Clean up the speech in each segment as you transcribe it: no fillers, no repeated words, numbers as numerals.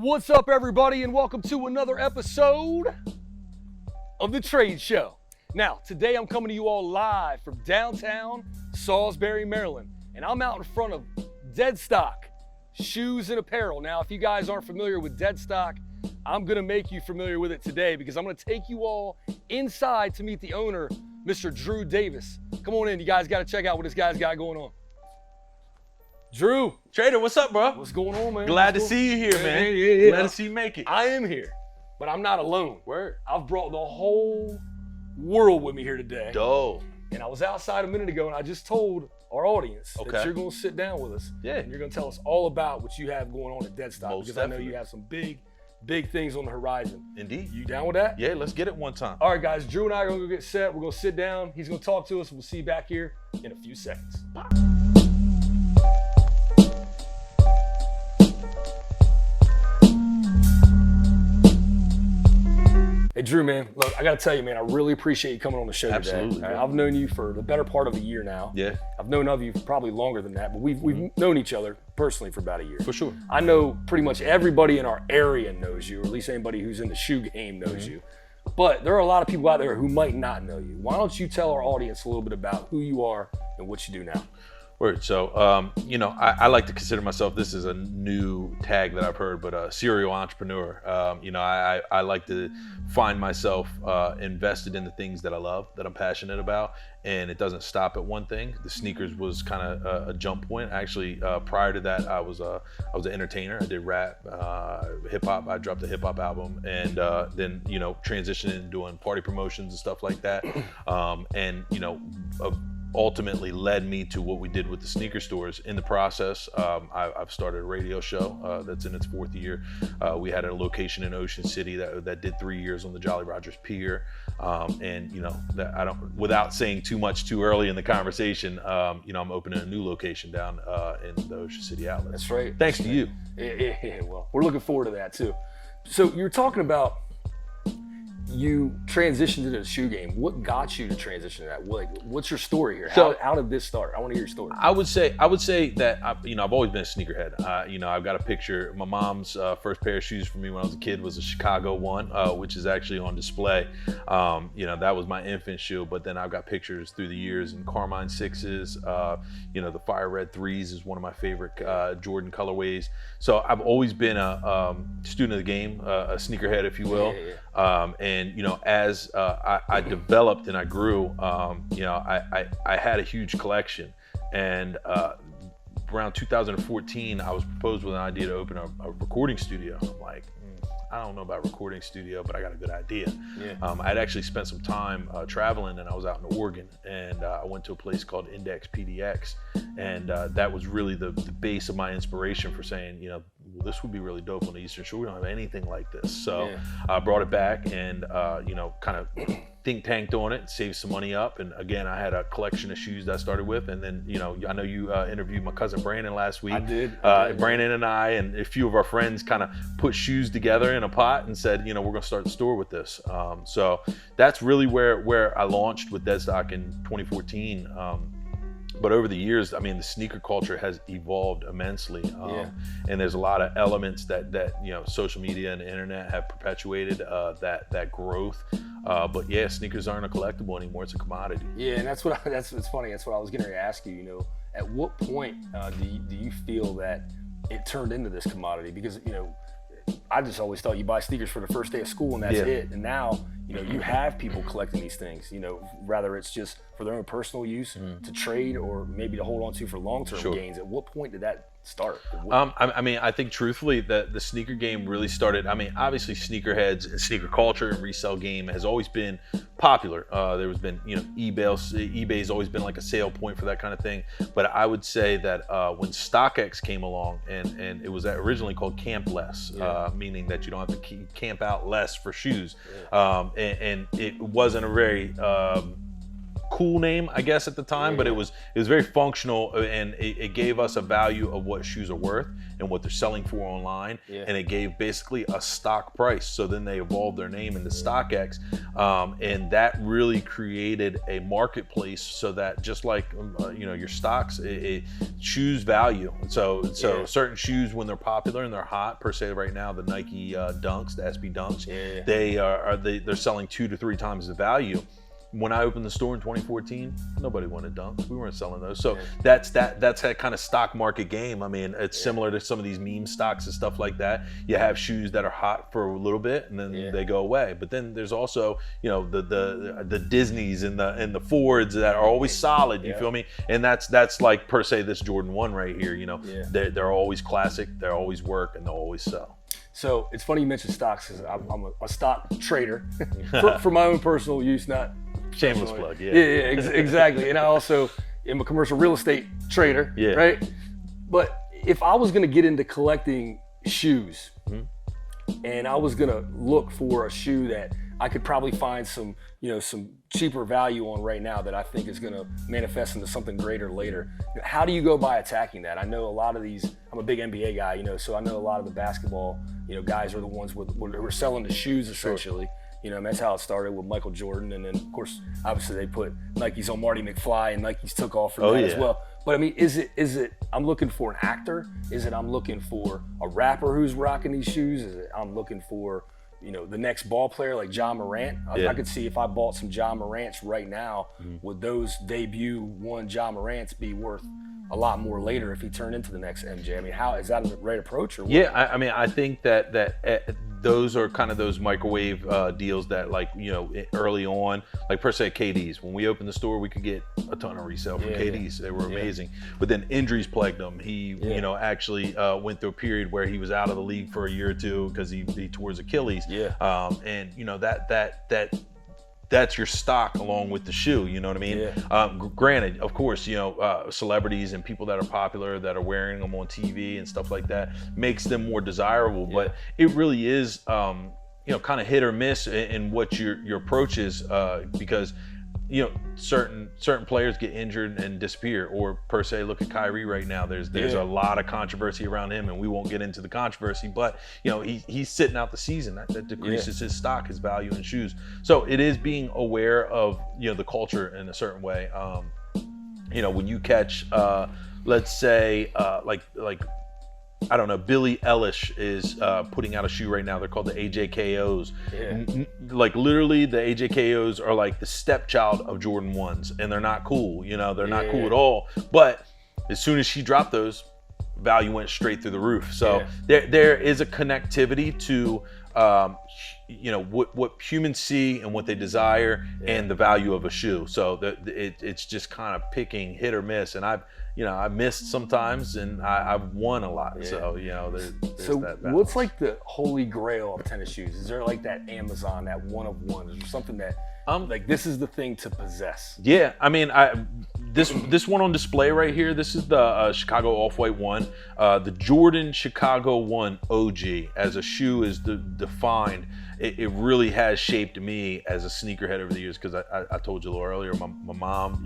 What's up, everybody, and welcome to another episode of The Trade Show. Now, today I'm coming to you all live from downtown Salisbury, Maryland, and I'm out in front of Dead Stock Shoes and Apparel. Now, if you guys aren't familiar with Dead Stock, I'm gonna make you familiar with it today because I'm gonna take you all inside to meet the owner, Mr. Drew Davis. Come on in, you guys gotta check out what this guy's got going on. Drew. Trader, what's up, bro? What's going on, man? Glad to see you here, man. Yeah. Glad to see you make it. I am here, but I'm not alone. Word. I've brought the whole world with me here today. Dope. And I was outside a minute ago, and I just told our audience that you're going to sit down with us. Yeah. And you're going to tell us all about what you have going on at Dead Stock. Most because definitely. I know you have some big things on the horizon. Indeed. You down with that? Yeah, let's get it one time. All right, guys. Drew and I are going to go get set. We're going to sit down. He's going to talk to us. We'll see you back here in a few seconds. Bye. Hey, Drew, man, look, I got to tell you, man, I really appreciate you coming on the show today. Absolutely, man. I've known you for the better part of a year now. Yeah. I've known of you probably longer than that, but we've known each other personally for about a year. For sure. I know pretty much everybody in our area knows you, or at least anybody who's in the shoe game knows you. But there are a lot of people out there who might not know you. Why don't you tell our audience a little bit about who you are and what you do now? Word. So, I like to consider myself, this is a new tag that I've heard, but a serial entrepreneur. I like to find myself invested in the things that I love, that I'm passionate about, and it doesn't stop at one thing. The sneakers was kind of a jump point. Actually, prior to that, I was an entertainer. I did rap, hip hop. I dropped a hip hop album, and then transitioned into doing party promotions and stuff like that. Ultimately led me to what we did with the sneaker stores. In the process, I've started a radio show that's in its 4th year. We had a location in Ocean City that did 3 years on the Jolly Rogers Pier. Without saying too much too early in the conversation, I'm opening a new location down in the Ocean City outlet. That's right. Thanks to you. Yeah, well, we're looking forward to that too. So you're talking about you transitioned into the shoe game. What got you to transition to that? What's your story here? How did this start? I want to hear your story. I would say that I've always been a sneakerhead. I've got a picture. My mom's first pair of shoes for me when I was a kid was a Chicago one, which is actually on display. That was my infant shoe. But then I've got pictures through the years in Carmine 6s. The Fire Red 3s is one of my favorite Jordan colorways. So I've always been a student of the game, a sneakerhead, if you will. Yeah. As I developed and I grew, I had a huge collection. And around 2014, I was proposed with an idea to open a recording studio. I'm like, I don't know about recording studio, but I got a good idea. Yeah. I'd actually spent some time traveling, and I was out in Oregon, and I went to a place called Index PDX, and that was really the base of my inspiration for saying, this would be really dope on the Eastern Shore. We don't have anything like this. So I brought it back and, kind of think tanked on it, saved some money up. And again, I had a collection of shoes that I started with. And then, I know you interviewed my cousin Brandon last week. I did. Brandon and I and a few of our friends kind of put shoes together in a pot and said, we're going to start the store with this. So that's really where I launched with Dead Stock in 2014. But over the years, the sneaker culture has evolved immensely. And there's a lot of elements that social media and the internet have perpetuated that growth. But yeah, sneakers aren't a collectible anymore, it's a commodity. Yeah, and it's funny, that's what I was getting to ask you, at what point do you feel that it turned into this commodity? Because, I just always thought you buy sneakers for the first day of school and that's it. And now, you have people collecting these things, rather it's just for their own personal use, to trade, or maybe to hold on to for long-term gains. At what point did that start? I think truthfully that the sneaker game really started, obviously sneakerheads and sneaker culture and resale game has always been popular. There's been, eBay's always been like a sale point for that kind of thing. But I would say that when StockX came along, and it was originally called Camp Less, meaning that you don't have to camp out less for shoes. And it wasn't a very cool name, I guess, at the time, but it was very functional, and it gave us a value of what shoes are worth and what they're selling for online, and it gave basically a stock price. So then they evolved their name into StockX, and that really created a marketplace so that just like your stocks, it shoes value. So certain shoes, when they're popular and they're hot, per se right now, the Nike Dunks, the SB Dunks, they're selling 2 to 3 times the value. When I opened the store in 2014, nobody wanted Dunks. We weren't selling those. So that's that kind of stock market game. I mean, it's similar to some of these meme stocks and stuff like that. You have shoes that are hot for a little bit and then they go away. But then there's also, the Disneys and the Fords that are always solid. You feel me? And that's like per se this Jordan 1 right here. They're always classic. They always work and they'll always sell. So it's funny you mentioned stocks, because I'm a stock trader for my own personal use, not shameless plug. Exactly. And I also am a commercial real estate trader, right? But if I was gonna get into collecting shoes, and I was gonna look for a shoe that I could probably find some cheaper value on right now that I think is gonna manifest into something greater later, how do you go by attacking that? I know a lot of these, I'm a big NBA guy, so I know a lot of the basketball, guys are the ones who were selling the shoes essentially. And that's how it started with Michael Jordan, and then of course, obviously they put Nikes on Marty McFly, and Nikes took off from that as well. But I mean, is it I'm looking for an actor? Is it I'm looking for a rapper who's rocking these shoes? Is it I'm looking for the next ball player like Ja Morant? I could see if I bought some Ja Morants right now, would those debut one Ja Morants be worth a lot more later if he turned into the next MJ? I mean, how is that the right approach? Or what? Yeah, I mean, I think that those are kind of those microwave deals that, like, early on, like per se KDs. When we opened the store, we could get a ton of resale from KDs. They were amazing. But then injuries plagued him. He, actually went through a period where he was out of the league for a year or two because he tore his Achilles. And that's your stock along with the shoe, you know what I mean? Granted, of course, celebrities and people that are popular that are wearing them on TV and stuff like that makes them more desirable, but it really is, kind of hit or miss in what your approach is, because certain players get injured and disappear, or per se, look at Kyrie right now. There's a lot of controversy around him, and we won't get into the controversy, but he's sitting out the season. That decreases his stock, his value in shoes. So it is being aware of the culture in a certain way. When you catch let's say like I don't know, Billie Eilish is putting out a shoe right now. They're called the AJKOs. Like literally, the AJKOs are like the stepchild of Jordan 1s, and they're not cool. They're not cool at all. But as soon as she dropped those, value went straight through the roof. So there is a connectivity to what humans see and what they desire and the value of a shoe. So it's just kind of picking hit or miss. And I've missed sometimes, and I've won a lot. So there's so that balance. What's like the holy grail of tennis shoes? Is there like that Amazon, that one of one, or something that like this is the thing to possess? Yeah, I mean, this one on display right here. This is the Chicago Off-White 1. The Jordan Chicago 1 OG as a shoe is defined. It really has shaped me as a sneakerhead over the years, because I told you a little earlier, my mom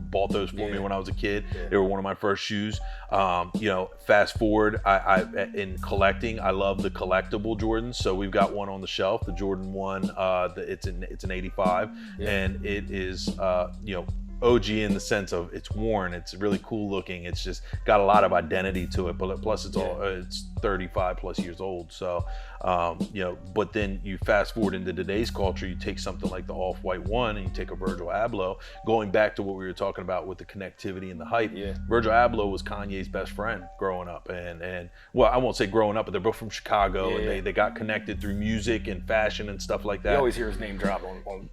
bought those for me when I was a kid. They were one of my first shoes. Fast forward, I in collecting, I love the collectible Jordans. So we've got one on the shelf, the Jordan 1. It's an 85, and it is OG in the sense of it's worn, it's really cool looking, it's just got a lot of identity to it, but plus it's 35 plus years old. So but then you fast forward into today's culture, you take something like the Off-White 1 and you take a Virgil Abloh, going back to what we were talking about with the connectivity and the hype. Virgil Abloh was Kanye's best friend growing up, and well, I won't say growing up, but they're both from Chicago, and they got connected through music and fashion and stuff like that. You always hear his name drop on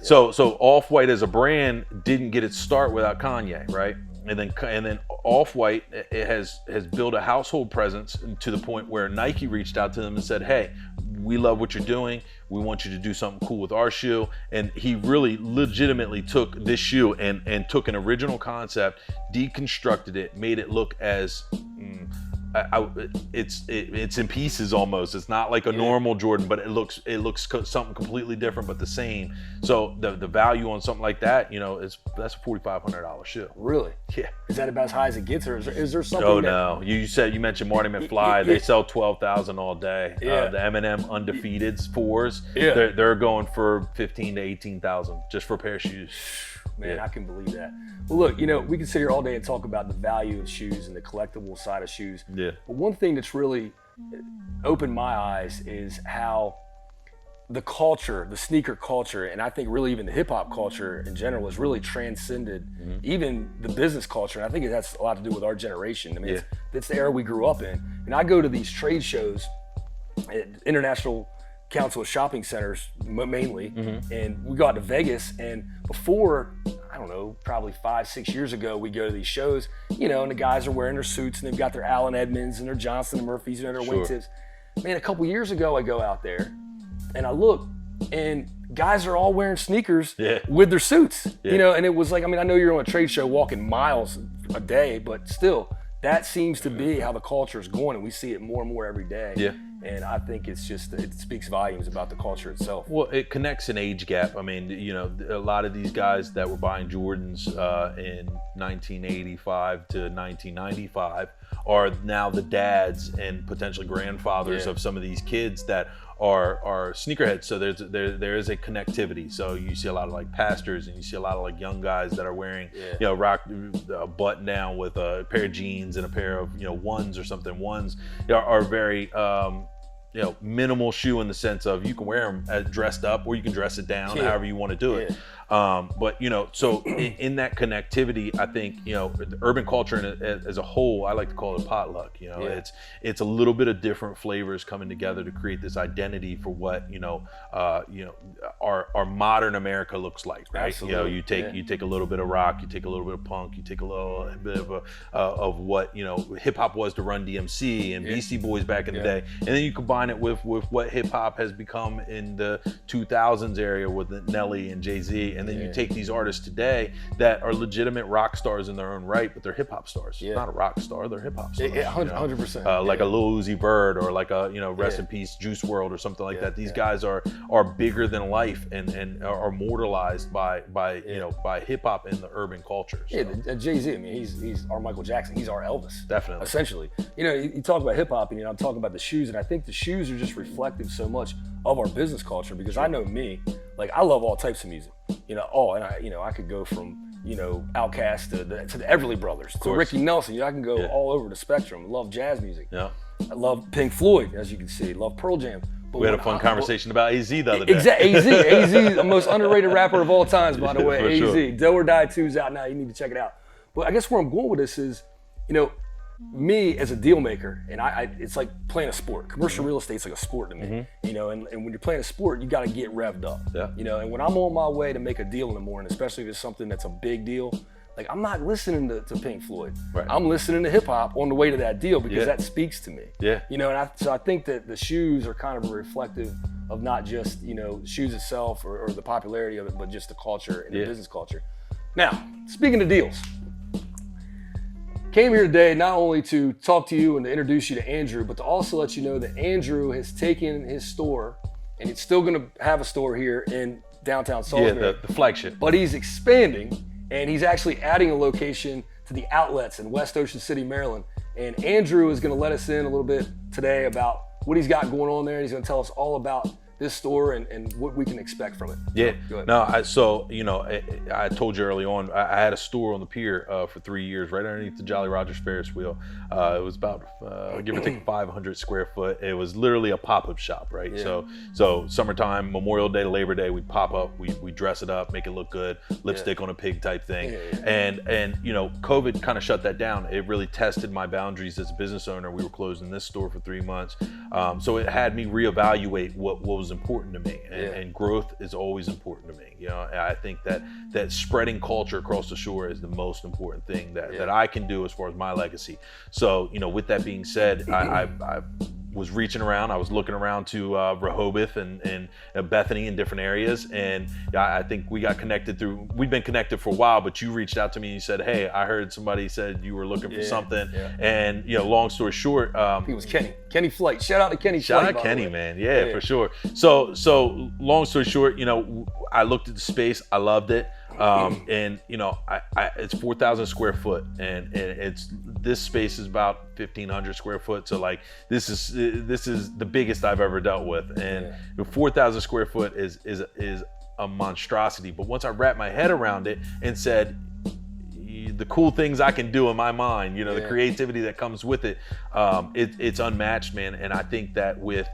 So Off-White as a brand didn't get its start without Kanye, right? And then Off-White has built a household presence to the point where Nike reached out to them and said, hey, we love what you're doing. We want you to do something cool with our shoe. And he really legitimately took this shoe and took an original concept, deconstructed it, made it look as it's in pieces almost. It's not like a normal Jordan, but it looks something completely different, but the same. So the value on something like that, that's a $4,500 shoe. Really? Yeah. Is that about as high as it gets, or is there something? Oh no! You mentioned Marty McFly. They sell 12,000 all day. Yeah. The M&M undefeateds 4s. Yeah. They're going for 15 to 18,000 just for a pair of shoes. Man, I can believe that. Well, look, we can sit here all day and talk about the value of shoes and the collectible side of shoes. Yeah. But one thing that's really opened my eyes is how the culture, the sneaker culture, and I think really even the hip hop culture in general has really transcended even the business culture. And I think it has a lot to do with our generation. I mean, it's the era we grew up in. And I go to these trade shows at International Council of Shopping Centers mainly, and we go out to Vegas, and before, I don't know, probably 5-6 years ago, we go to these shows, and the guys are wearing their suits and they've got their Allen Edmonds and their Johnson & Murphys and their wingtips. Man, a couple years ago I go out there and I look, and guys are all wearing sneakers with their suits, and it was like, I know you're on a trade show walking miles a day, but still, that seems to be how the culture is going, and we see it more and more every day. Yeah. And I think it speaks volumes about the culture itself. Well, it connects an age gap. I mean, a lot of these guys that were buying Jordans in 1985 to 1995 are now the dads and potentially grandfathers of some of these kids that are sneakerheads. So there is a connectivity. So you see a lot of like pastors, and you see a lot of like young guys that are wearing rock button down with a pair of jeans and a pair of ones or something. Ones are very minimal shoe in the sense of you can wear them dressed up, or you can dress it down however you want to do it. But so in that connectivity, I think the urban culture as a whole, I like to call it potluck. It's a little bit of different flavors coming together to create this identity for what our modern America looks like, right? Absolutely. You take a little bit of rock, you take a little bit of punk, you take a little bit of what hip hop was to Run DMC and Beastie Boys back in the day, and then you combine it with what hip hop has become in the 2000s area with Nelly and Jay-Z. And then you take these artists today that are legitimate rock stars in their own right, but they're hip hop stars. Not a rock star, they're hip hop stars. 100%. Like a Lil Uzi Vert, or like a rest in peace Juice WRLD or something like that. These guys are bigger than life and are immortalized by hip hop in the urban culture. So. Yeah, Jay-Z. I mean, he's our Michael Jackson. He's our Elvis. Definitely. Essentially, you talk about hip hop, and I'm talking about the shoes, and I think the shoes are just reflective so much of our business culture, because I know me, like I love all types of music. And I could go from Outkast to the Everly Brothers to Ricky Nelson. I can go all over the spectrum. I love jazz music. Yeah. I love Pink Floyd, as you can see. Love Pearl Jam. But we had a fun conversation about AZ the other day. Exactly. AZ, the most underrated rapper of all times, by the way. AZ. Do or Die 2's out now. You need to check it out. But I guess where I'm going with this is, me as a deal maker, and it's like playing a sport. Commercial real estate's like a sport to me, and when you're playing a sport, you got to get revved up, and when I'm on my way to make a deal in the morning, especially if it's something that's a big deal, like I'm not listening to Pink Floyd. Right. I'm listening to hip hop on the way to that deal, because that speaks to me. Yeah. So I think that the shoes are kind of reflective of not just, shoes itself or the popularity of it, but just the culture and the business culture. Now, speaking of deals, came here today not only to talk to you and to introduce you to Andrew, but to also let you know that Andrew has taken his store, and it's still going to have a store here in downtown Salisbury. Yeah, the flagship. But he's expanding, and he's actually adding a location to the outlets in West Ocean City, Maryland. And Andrew is going to let us in a little bit today about what he's got going on there. He's going to tell us all about this store and what we can expect from it. Yeah. No, I told you early on, I had a store on the pier for 3 years, right underneath the Jolly Rogers Ferris wheel. It was about give or take 500 square foot. It was literally a pop-up shop, right? Yeah. So summertime, Memorial Day to Labor Day, we pop up, we dress it up, make it look good, lipstick on a pig type thing. And COVID kind of shut that down. It really tested my boundaries as a business owner. We were closing this store for 3 months. So it had me reevaluate what was important to me, and growth is always important to me. I think that spreading culture across the shore is the most important thing that I can do as far as my legacy. So with that being said, I've was reaching around. I was looking around to Rehoboth and Bethany in different areas, and I think we got connected we've been connected for a while, but you reached out to me and you said, hey, I heard somebody said you were looking for something. Yeah. And long story short, I think it was Kenny Flight. Shout out to Kenny Shout Flight, out Kenny, man. Yeah, for sure. So long story short, I looked at the space, I loved it. And it's 4,000 square foot, and this space is about 1,500 square foot. So like this is the biggest I've ever dealt with, and 4,000 square foot is a monstrosity. But once I wrapped my head around it and said, the cool things I can do in my mind, the creativity that comes with it, it's unmatched, man. And I think that with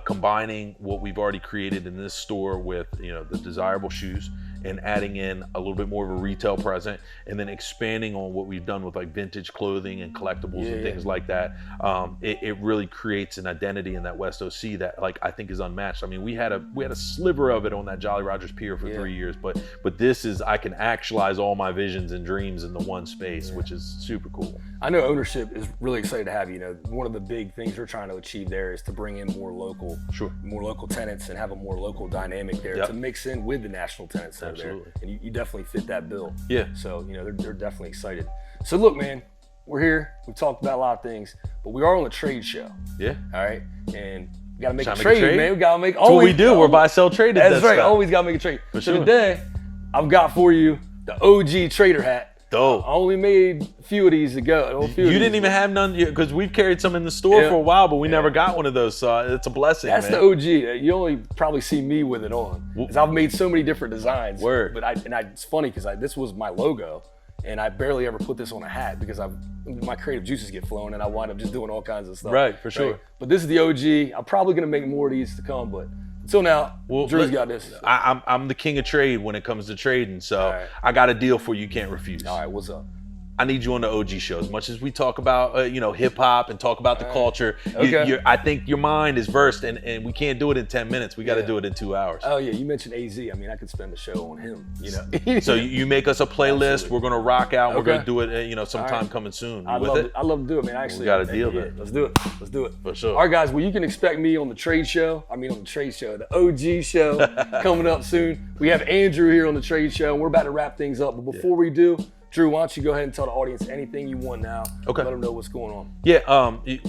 combining what we've already created in this store with the desirable shoes, and adding in a little bit more of a retail present, and then expanding on what we've done with like vintage clothing and collectibles and things like that, it really creates an identity in that West OC that like I think is unmatched. I mean, we had a sliver of it on that Jolly Rogers Pier for 3 years, but this is, I can actualize all my visions and dreams in the one space, which is super cool. I know ownership is really excited to have you. One of the big things we're trying to achieve there is to bring in more local tenants and have a more local dynamic there to mix in with the national tenants over there. And you definitely fit that bill. Yeah. So they're definitely excited. So look, man, we're here. We've talked about a lot of things, but we are on a trade show. Yeah. All right. And we gotta make a trade, man. We gotta make. That's what we do. We're buy, sell, trade. That's right. Always gotta make a trade. So today, I've got for you the OG Trader hat. Dope. I only made a few of these ago. You didn't even have none, because we've carried some in the store for a while, but we never got one of those. So it's a blessing. That's the OG. You only probably see me with it on, because I've made so many different designs. Word. But it's funny because this was my logo, and I barely ever put this on a hat because my creative juices get flowing, and I wind up just doing all kinds of stuff. Right, for sure. Right? But this is the OG. I'm probably gonna make more of these to come, but until now, Drew's got this. So. I'm the king of trade when it comes to trading, so I got a deal for you can't refuse. All right, what's up? I need you on the OG show. As much as we talk about, hip hop and talk about the culture, I think your mind is versed, and we can't do it in 10 minutes. We got to do it in 2 hours. Oh yeah, you mentioned AZ. I mean, I could spend the show on him. So you make us a playlist. Absolutely. We're gonna rock out. We're gonna do it. Sometime coming soon. I love to do it, man. Actually, we got a deal there. Let's do it. For sure. All right, guys. Well, you can expect me on the trade show. The OG show coming up soon. We have Andrew here on the trade show, and we're about to wrap things up. But before we do, Drew, why don't you go ahead and tell the audience anything you want now. Okay. Let them know what's going on. Yeah,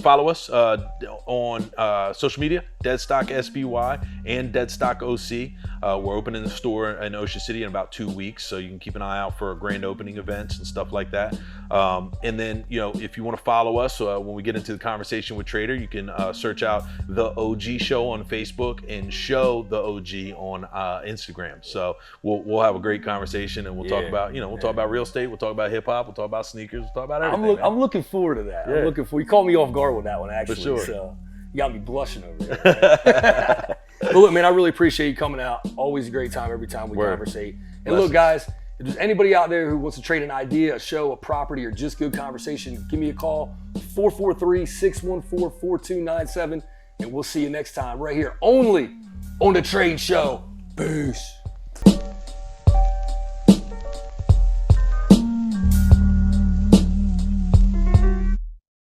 follow us on social media, Dead Stock SBY and Dead Stock OC. We're opening the store in Ocean City in about 2 weeks, so you can keep an eye out for grand opening events and stuff like that. And then, if you want to follow us, when we get into the conversation with Trader, you can search out The OG Show on Facebook and Show The OG on Instagram. So we'll have a great conversation, and we'll talk about, we'll talk about real estate, we'll talk about hip hop, we'll talk about sneakers, we'll talk about everything. I'm looking forward to that. Yeah. You caught me off guard with that one, actually. For sure. So you got me blushing over there. But look, man, I really appreciate you coming out. Always a great time every time we conversate. And look, guys, if there's anybody out there who wants to trade an idea, a show, a property, or just good conversation, give me a call, 443-614-4297, and we'll see you next time right here only on The Trade Show. Peace.